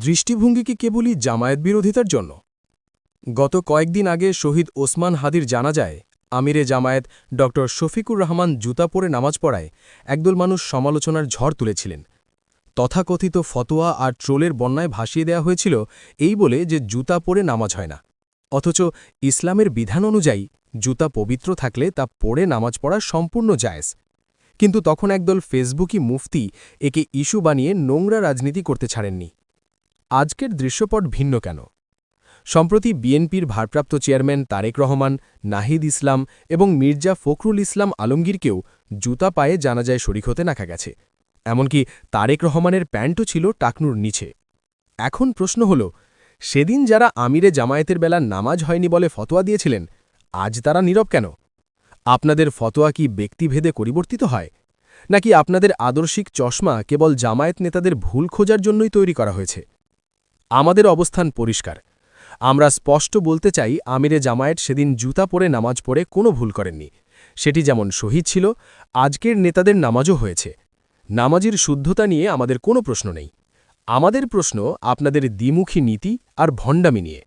দৃষ্টিভঙ্গি কি কেবলই জামায়াত বিরোধিতার জন্য? গত কয়েকদিন আগে শহীদ ওসমান হাদির জানাজায় আমিরে জামায়াত ড শফিকুর রহমান জুতা পরে নামাজ পড়ায় একদল মানুষ সমালোচনার ঝড় তুলেছিলেন। তথাকথিত ফতোয়া আর ট্রোলের বন্যায় ভাসিয়ে দেওয়া হয়েছিল এই বলে যে জুতা পরে নামাজ হয় না, অথচ ইসলামের বিধান অনুযায়ী জুতা পবিত্র থাকলে তা পরে নামাজ পড়া সম্পূর্ণ জায়েজ। কিন্তু তখন একদল ফেসবুকি মুফতি একে ইস্যু বানিয়ে নোংরা রাজনীতি করতে ছাড়েননি। আজকের দৃশ্যপট ভিন্ন কেন? সম্প্রতি বিএনপির ভারপ্রাপ্ত চেয়ারম্যান তারেক রহমান, নাহিদ ইসলাম এবং মির্জা ফখরুল ইসলাম আলমগীরকেও জুতা পায়ে জানাজায় শরিক হতে দেখা গেছে। এমনকি তারেক রহমানের প্যান্টও ছিল টাকনুর নিচে। এখন প্রশ্ন হল, সেদিন যারা আমিরে জামায়াতের বেলা নামাজ হয়নি বলে ফতোয়া দিয়েছিলেন, আজ তারা নীরব কেন? আপনাদের ফতোয়া কি ব্যক্তিভেদে পরিবর্তিত হয়, নাকি আপনাদের আদর্শিক চশমা কেবল জামায়াত নেতাদের ভুল খোঁজার জন্যই তৈরি করা হয়েছে? আমাদের অবস্থান পরিষ্কার। আমরা স্পষ্ট বলতে চাই, আমিরে জামায়াত সেদিন জুতা পরে নামাজ পড়ে কোনো ভুল করেননি। সেটি যেমন শহীদ ছিল, আজকের নেতাদের নামাজও হয়েছে। নামাজের শুদ্ধতা নিয়ে আমাদের কোনো প্রশ্ন নেই। আমাদের প্রশ্ন আপনাদের দ্বিমুখী নীতি আর ভণ্ডামি নিয়ে।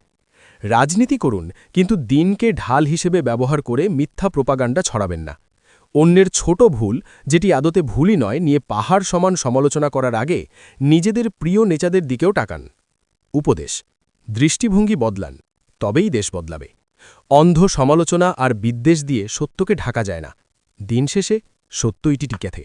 রাজনীতি করুন, কিন্তু দিনকে ঢাল হিসেবে ব্যবহার করে মিথ্যা প্রোপাগান্ডা ছড়াবেন না। অন্যের ছোট ভুল, যেটি আদতে ভুলই নয়, নিয়ে পাহাড় সমান সমালোচনা করার আগে নিজেদের প্রিয় নেতাদের দিকেও তাকান। উপদেশ: দৃষ্টিভঙ্গি বদলান, তবেই দেশ বদলাবে। অন্ধ সমালোচনা আর বিদ্বেষ দিয়ে সত্যকে ঢাকা যায় না। দিন শেষে সত্যই টিকে থাকে।